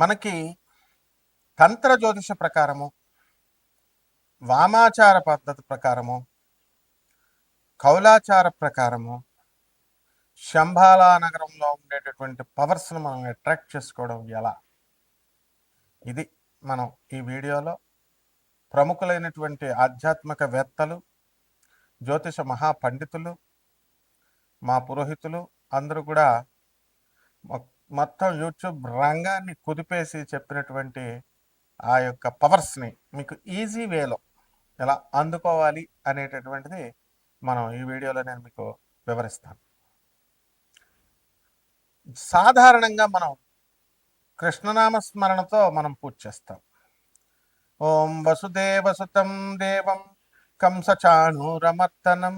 మనకి తంత్ర జ్యోతిష ప్రకారము, వామాచార పద్ధతి ప్రకారము, కౌలాచార ప్రకారము, శంబాలా నగరంలో ఉండేటటువంటి పవర్స్ను మనం అట్రాక్ట్ చేసుకోవడం ఎలా, ఇది మనం ఈ వీడియోలో ప్రముఖులైనటువంటి ఆధ్యాత్మికవేత్తలు, జ్యోతిష మహాపండితులు, మా పురోహితులు అందరూ కూడా మొత్తం యూట్యూబ్ రంగాన్ని కుదిపేసి చెప్పినటువంటి ఆ యొక్క పవర్స్ని మీకు ఈజీ వేలో ఎలా అందుకోవాలి అనేటటువంటిది మనం ఈ వీడియోలో నేను మీకు వివరిస్తాను. సాధారణంగా మనం కృష్ణనామ స్మరణతో మనం పూజ చేస్తాం. ఓం వసుదేవసుతం దేవం కంసచాణూరమర్దనం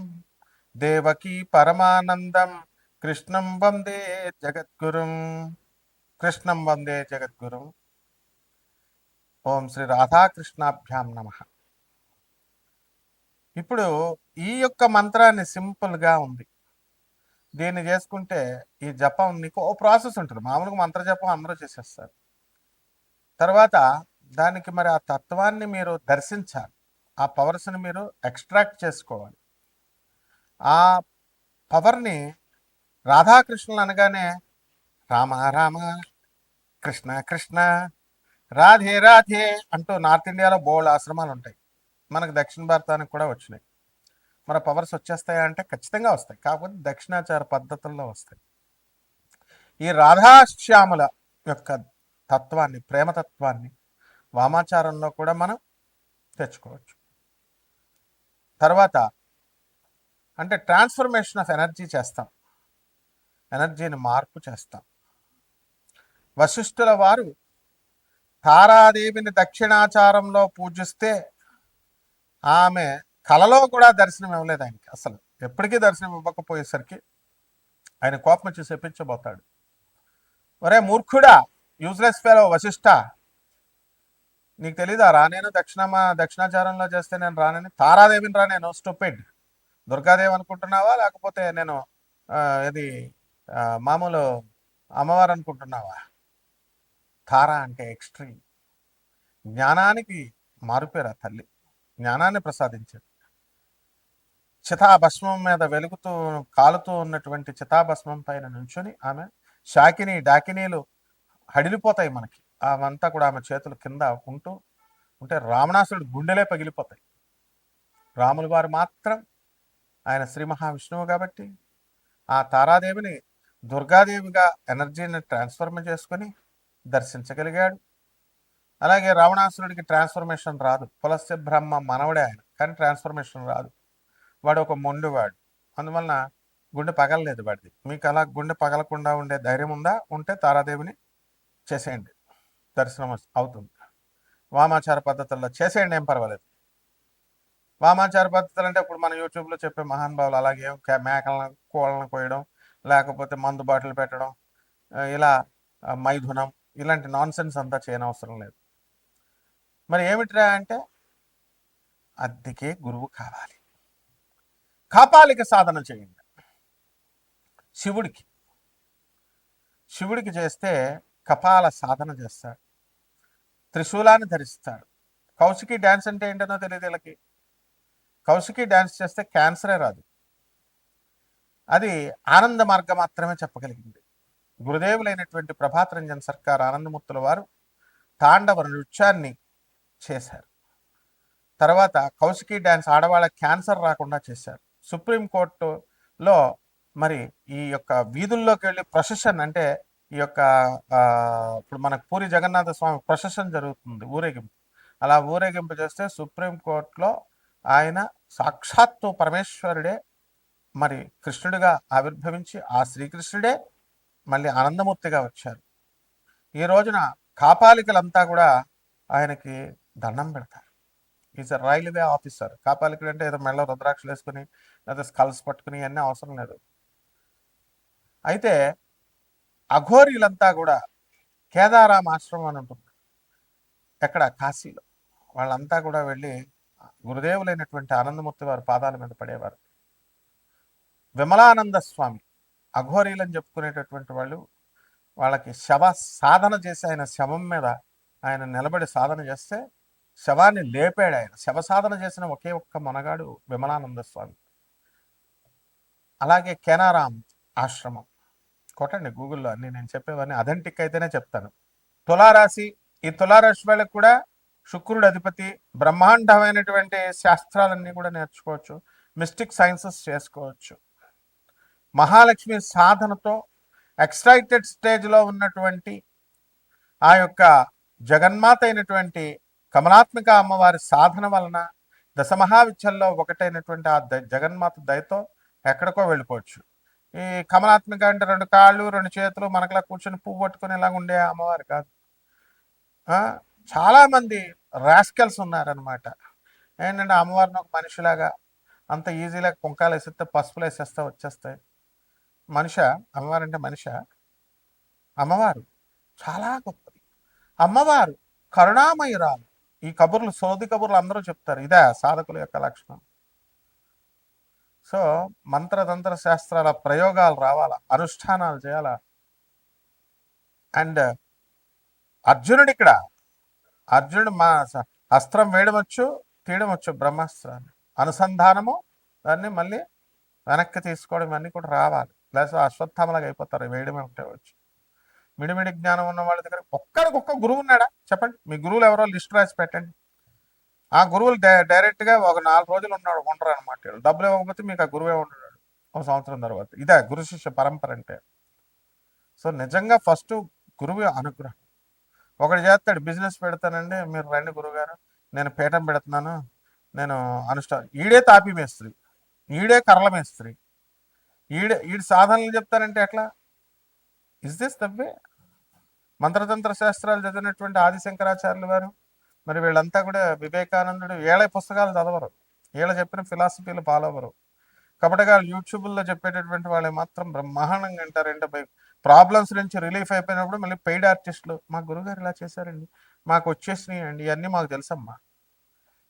దేవకీ పరమానందం కృష్ణం వందే జగద్గురుం. కృష్ణం వందే జగద్గురుం. ఓం శ్రీ రాధాకృష్ణాభ్యాం నమః. ఇప్పుడు ఈ యొక్క మంత్రాన్ని సింపుల్గా ఉంది, దీన్ని చేసుకుంటే ఈ జపం నీకు ఓ ప్రాసెస్ ఉంటుంది. మామూలుగా మంత్ర జపం అందరూ చేసేస్తారు. తర్వాత దానికి మరి ఆ తత్వాన్ని మీరు దర్శించాలి, ఆ పవర్స్ని మీరు ఎక్స్ట్రాక్ట్ చేసుకోవాలి. ఆ పవర్ని రాధాకృష్ణులు అనగానే రామ రామ కృష్ణ కృష్ణ రాధే రాధే అంటూ నార్త్ ఇండియాలో బోల్డ్ ఆశ్రమాలు ఉంటాయి, మనకు దక్షిణ భారతానికి కూడా వచ్చినాయి. మన పవర్స్ వచ్చేస్తాయా అంటే ఖచ్చితంగా వస్తాయి, కాకపోతే దక్షిణాచార పద్ధతుల్లో వస్తాయి. ఈ రాధాశ్యాముల యొక్క తత్వాన్ని, ప్రేమతత్వాన్ని వామాచారంలో కూడా మనం తెచ్చుకోవచ్చు. తర్వాత అంటే ట్రాన్స్ఫర్మేషన్ ఆఫ్ ఎనర్జీ చేస్తాం, ఎనర్జీని మార్పు చేస్తాం. వశిష్ఠుల వారు తారాదేవిని దక్షిణాచారంలో పూజిస్తే ఆమె కలలో కూడా దర్శనం ఇవ్వలేదు ఆయనకి. అసలు ఎప్పటికీ దర్శనం ఇవ్వకపోయేసరికి ఆయన కోపం వచ్చి చెప్పించబోతాడు. ఒరే మూర్ఖుడా, యూజ్లెస్ ఫెలో వశిష్ఠ, నీకు తెలీదా రానేను దక్షిణాచారంలో చేస్తే నేను రానని? తారాదేవిని రానేను, స్టూపిడ్. దుర్గాదేవి అనుకుంటున్నావా, లేకపోతే నేను ఇది మామూలు అమ్మవారు అనుకుంటున్నావా? తారా అంటే ఎక్స్ట్రీమ్, జ్ఞానానికి మారుపేరు ఆ తల్లి, జ్ఞానాన్ని ప్రసాదించాడు. చితాభస్మం మీద వెలుగుతూ కాలుతూ ఉన్నటువంటి చితాభస్మం పైన నుంచుని ఆమె శాకిని డాకినీలు హడిలిపోతాయి మనకి, అవంతా కూడా ఆమె చేతులు కింద ఉంటే రావణాసురుడు గుండెలే పగిలిపోతాయి. రాముల వారు మాత్రం ఆయన శ్రీ మహావిష్ణువు కాబట్టి ఆ తారాదేవిని దుర్గాదేవిగా ఎనర్జీని ట్రాన్స్ఫర్మ్ చేసుకొని దర్శించగలిగాడు. అలాగే రావణాసురుడికి ట్రాన్స్ఫర్మేషన్ రాదు, పులస్య బ్రహ్మ మనవడే ఆయన, కానీ ట్రాన్స్ఫర్మేషన్ రాదు. వాడు ఒక మొండివాడు, అందువలన గుండె పగలలేదు వాడిది. మీకు అలా గుండె పగలకుండా ఉండే ధైర్యం ఉంటే తారాదేవిని చేసేయండి, దర్శనం అవుతుంది. వామాచార పద్ధతుల్లో చేసేయండి, ఏం పర్వాలేదు. వామాచార పద్ధతులు అంటే ఇప్పుడు మన యూట్యూబ్లో చెప్పే మహానుభావులు అలాగే మేకలను కోళ్ళను కోయడం, లేకపోతే మందు బాటలు పెట్టడం, ఇలా మైథునం, ఇలాంటి నాన్ సెన్స్ అంతా చేయనవసరం లేదు. మరి ఏమిట్రా అంటే అద్దెకే గురువు కావాలి, కాపాలిక సాధన చేయండి. శివుడికి చేస్తే కపాల సాధన చేస్తాడు, త్రిశూలాన్ని ధరిస్తాడు. కౌశికి డ్యాన్స్ అంటే ఏంటనో తెలియదు వీళ్ళకి. కౌశికి డ్యాన్స్ చేస్తే క్యాన్సరే రాదు, అది ఆనంద మార్గం మాత్రమే చెప్పగలిగింది. గురుదేవులైనటువంటి ప్రభాత్ రంజన్ సర్కార్ ఆనందమూర్తుల వారు తాండవ నృత్యాన్ని చేశారు. తర్వాత కౌశికి డ్యాన్స్ ఆడవాళ్ళ క్యాన్సర్ రాకుండా చేశారు. సుప్రీంకోర్టులో మరి ఈ యొక్క వీధుల్లోకి వెళ్ళి ప్రొసెషన్ అంటే ఈ యొక్క ఇప్పుడు మనకు పూరి జగన్నాథ స్వామి ప్రొసెషన్ జరుగుతుంది, ఊరేగింపు. అలా ఊరేగింపు చేస్తే సుప్రీంకోర్టులో ఆయన సాక్షాత్తు పరమేశ్వరుడే మరి కృష్ణుడిగా ఆవిర్భవించి ఆ శ్రీకృష్ణుడే మళ్ళీ ఆనందమూర్తిగా వచ్చారు. ఈ రోజున కాపాలికలంతా కూడా ఆయనకి దండం పెడతారు. Is a railway officer. కాపాలికుడు అంటే ఏదో మెళ్ళ రుద్రాక్షలు వేసుకుని లేదా స్కల్స్ పట్టుకుని అన్నీ అవసరం లేదు. అయితే అఘోరీలంతా కూడా కేదారాం ఆశ్రమం అని ఉంటుంది ఎక్కడ, కాశీలో. వాళ్ళంతా కూడా వెళ్ళి గురుదేవులైనటువంటి ఆనందమూర్తి వారి పాదాల మీద పడేవారు. విమలానంద స్వామి అఘోరీలని చెప్పుకునేటటువంటి వాళ్ళు వాళ్ళకి శవ సాధన చేసి ఆయన శవం మీద ఆయన నిలబడి సాధన చేస్తే శవాన్ని లేపాడు ఆయన. శవ సాధన చేసిన ఒకే ఒక్క మనగాడు విమలానంద స్వామి. అలాగే కేనారాం ఆశ్రమం కొట్టండి గూగుల్లో, అన్ని నేను చెప్పేవన్నీ అథెంటిక్ అయితేనే చెప్తాను. తులారాశి, ఈ తులారాశి వాళ్ళకి కూడా శుక్రుడు అధిపతి. బ్రహ్మాండమైనటువంటి శాస్త్రాలన్నీ కూడా నేర్చుకోవచ్చు, మిస్టిక్ సైన్సెస్ చేసుకోవచ్చు. మహాలక్ష్మి సాధనతో ఎక్సైటెడ్ స్టేజ్లో ఉన్నటువంటి ఆ యొక్క జగన్మాత అయినటువంటి కమలాత్మిక అమ్మవారి సాధన వలన దశమహావిద్యల్లో ఒకటైనటువంటి ఆ జగన్మాత దయతో ఎక్కడికో వెళ్ళిపోవచ్చు. ఈ కమలాత్మిక అంటే 2 కాళ్ళు 2 చేతులు మనకలా కూర్చొని పువ్వు పట్టుకుని ఇలాగ ఉండే అమ్మవారు కాదు. చాలామంది రాస్కెల్స్ ఉన్నారనమాట. ఏంటంటే అమ్మవారిని ఒక మనిషిలాగా అంత ఈజీగా కుంకాలు వేసేస్తే పసుపులు వేసేస్తే వచ్చేస్తాయి. అమ్మవారు అంటే అమ్మవారు చాలా గొప్పది. అమ్మవారు కరుణామయురాలు. ఈ కబుర్లు సోది కబుర్లు అందరూ చెప్తారు, ఇదే సాధకుల యొక్క లక్షణం. సో మంత్రతంత్ర శాస్త్రాల ప్రయోగాలు రావాలా, అనుష్ఠానాలు చేయాలా. అండ్ అర్జునుడు మా అస్త్రం వేయడవచ్చు తీయడవచ్చు, బ్రహ్మాస్త్రాన్ని అనుసంధానము, దాన్ని మళ్ళీ వెనక్కి తీసుకోవడం ఇవన్నీ కూడా రావాలి. ప్లస్ అశ్వత్థామలాగా అయిపోతారు, వేయడమే ఉంటే వచ్చు. మిడిమిడి జ్ఞానం ఉన్న వాళ్ళ దగ్గర ఒక్క గురువు ఉన్నాడా చెప్పండి? మీ గురువులు ఎవరో లిస్ట్ రాసి పెట్టండి. ఆ గురువులు డైరెక్ట్గా ఒక 4 రోజులు ఉండరు అనమాట. డబ్బులు ఇవ్వకపోతే మీకు ఆ గురువే ఉండడు ఒక సంవత్సరం తర్వాత. ఇదే గురు శిష్య పరంపర అంటే. సో నిజంగా ఫస్ట్ గురువు అనుగ్రహం. ఒకటి చేస్తాడు, బిజినెస్ పెడతానండి, మీరు రండి గురువుగారు, నేను పీఠం పెడుతున్నాను, నేను ఈడే తాపి మేస్త్రి, ఈడే కర్రల మేస్త్రి, ఈడి సాధనలు చెప్తానంటే ఎట్లా? Is this the way? మంత్రతంత్ర శాస్త్రాలు చదివినటువంటి ఆదిశంకరాచార్యులు వారు, మరి వీళ్ళంతా కూడా వివేకానందుడు వీళ్ళ పుస్తకాలు చదవరు, వీళ్ళ చెప్పిన ఫిలాసఫీలు ఫాలో అవ్వరు. కపటగాళ్ళు యూట్యూబ్లో చెప్పేటటువంటి వాళ్ళు మాత్రం బ్రహ్మాండంగా అంటారంటే ప్రాబ్లమ్స్ నుంచి రిలీఫ్ అయిపోయినప్పుడు మళ్ళీ పెయిడ్ ఆర్టిస్టులు, మా గురుగారు ఇలా చేశారండి, మాకు వచ్చేసినాయి అండి, ఇవన్నీ మాకు తెలుసమ్మా.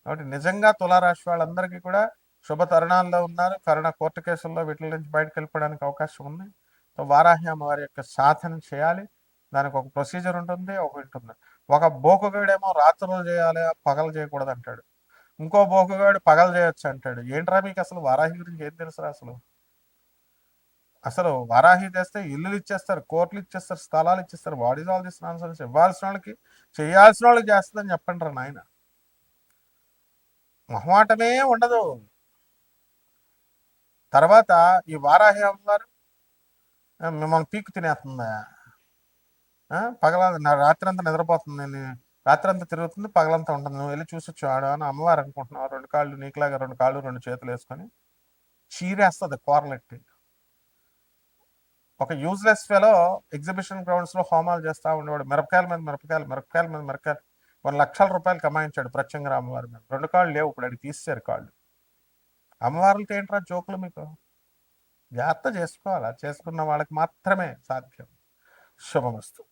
కాబట్టి నిజంగా తులారాశి వాళ్ళందరికీ కూడా శుభ తరుణాల్లో ఉన్నారు. కరోనా కోర్టు కేసుల్లో వీటి నుంచి బయటకు వెళ్ళిపోవడానికి అవకాశం ఉంది. సో వారాహి అమ్మవారి యొక్క సాధన చేయాలి. దానికి ఒక ప్రొసీజర్ ఉంటుంది, ఒక బోకుగాడేమో రాత్రులు చేయాలి, పగలు చేయకూడదు అంటాడు. ఇంకో బోకుగాడు పగలు చేయొచ్చు అంటాడు. ఏంట్రా మీకు అసలు వారాహి గురించి ఏం తెలుసురా? అసలు వారాహి చేస్తే ఇల్లులు ఇచ్చేస్తారు, కోర్టులు ఇచ్చేస్తారు, స్థలాలు ఇచ్చేస్తారు. What is all this nonsense? ఇవ్వాల్సిన వాళ్ళకి చేయాల్సిన వాళ్ళకి చేస్తుందని చెప్పండి రా నాయన. మొహమాటమే ఉండదు. తర్వాత ఈ వారాహి అమ్మవారు మిమ్మల్ని పీకు తినేస్తుందా? నా రాత్రి అంతా నిద్రపోతుంది, నేను రాత్రి అంతా తిరుగుతుంది, పగలంతా ఉంటుంది, నువ్వు వెళ్ళి చూసొచ్చు ఆడు అని అమ్మవారు అనుకుంటున్నావు. 2 కాళ్ళు నీకులాగా 2 కాళ్ళు 2 చేతులు వేసుకొని చీరేస్తుంది కూరలెట్టి. ఒక యూజ్లెస్ ఫెలో ఎగ్జిబిషన్ గ్రౌండ్స్లో హోమాలు చేస్తూ ఉండేవాడు. మిరపకాయల మీద మిరపకాయలు 1 లక్షల రూపాయలు కమాయించాడు ప్రత్యంగా అమ్మవారి మీద. 2 కాళ్ళు లేవు, ఇప్పుడు అడిగి తీసేశారు కాళ్ళు. అమ్మవార్లకి ఏంట్రా జోకులు? మీకు జాగ్రత్త చేసుకోవాలా, చేసుకున్న వాళ్ళకి మాత్రమే సాధ్యం. శుభమస్తు.